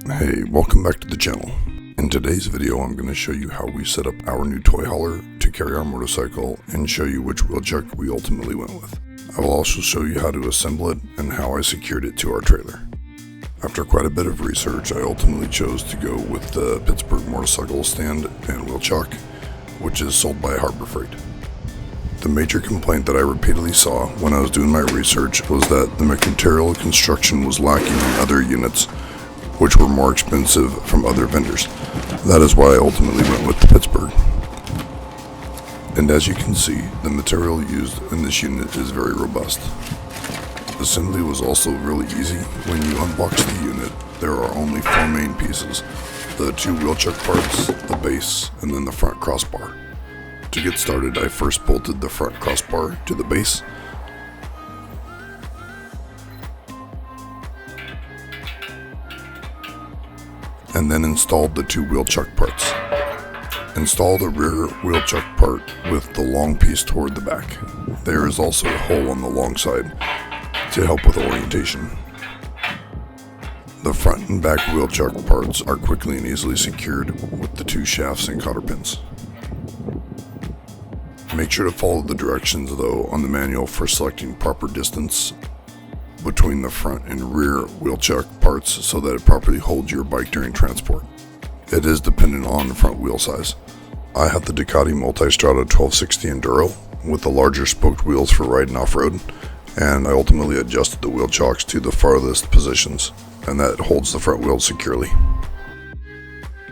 Hey, welcome back to the channel. In today's video I'm going to show you how we set up our new Toyhauler to carry our motorcycle and show you which wheel chuck we ultimately went with. I will also show you how to assemble it and how I secured it to our trailer. After quite a bit of research, I ultimately chose to go with the Pittsburgh motorcycle stand and wheel chuck, which is sold by Harbor Freight. The major complaint that I repeatedly saw when I was doing my research was that the material construction was lacking in other units, which were more expensive from other vendors. That is why I ultimately went with the Pittsburgh. And as you can see, the material used in this unit is very robust. Assembly was also really easy. When you unbox the unit, there are only four main pieces: the two wheel chuck parts, the base, and then the front crossbar. To get started, I first bolted the front crossbar to the base, and then installed the two wheel chuck parts. Install the rear wheel chuck part with the long piece toward the back. There is also a hole on the long side to help with orientation. The front and back wheel chuck parts are quickly and easily secured with the two shafts and cotter pins. Make sure to follow the directions though on the manual for selecting proper distance between the front and rear wheel chuck parts so that it properly holds your bike during transport. It is dependent on the front wheel size. I have the Ducati Multistrada 1260 Enduro with the larger spoked wheels for riding off-road, and I ultimately adjusted the wheel chocks to the farthest positions, and that holds the front wheel securely.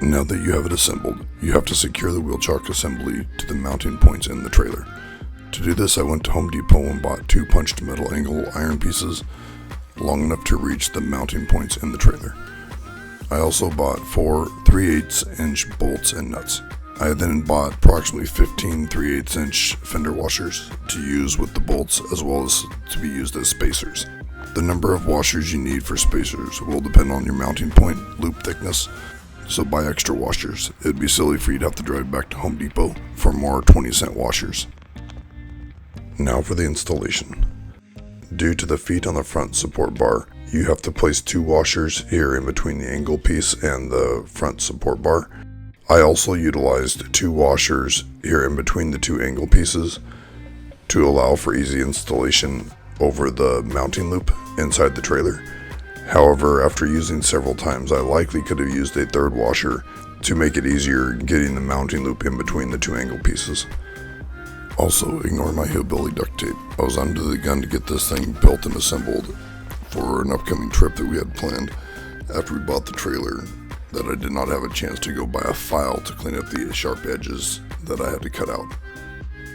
Now that you have it assembled, you have to secure the wheel chock assembly to the mounting points in the trailer. To do this, I went to Home Depot and bought two punched metal angle iron pieces long enough to reach the mounting points in the trailer. I also bought 4 3/8 inch bolts and nuts. I then bought approximately 15 3/8 inch fender washers to use with the bolts as well as to be used as spacers. The number of washers you need for spacers will depend on your mounting point loop thickness, so buy extra washers. It'd be silly for you to have to drive back to Home Depot for more 20-cent washers. Now for the installation. Due to the feet on the front support bar, you have to place 2 washers here in between the angle piece and the front support bar. I also utilized 2 washers here in between the 2 angle pieces to allow for easy installation over the mounting loop inside the trailer. However, after using several times, I likely could have used a 3rd washer to make it easier getting the mounting loop in between the 2 angle pieces. Also, ignore my hillbilly duct tape. I was under the gun to get this thing built and assembled for an upcoming trip that we had planned after we bought the trailer, that I did not have a chance to go buy a file to clean up the sharp edges that I had to cut out.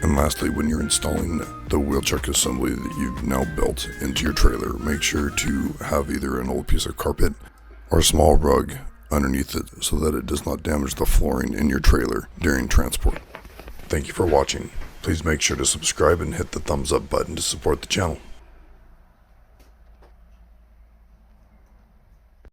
And lastly, when you're installing the wheel chuck assembly that you've now built into your trailer, make sure to have either an old piece of carpet or a small rug underneath it so that it does not damage the flooring in your trailer during transport. Thank you for watching. Please make sure to subscribe and hit the thumbs up button to support the channel.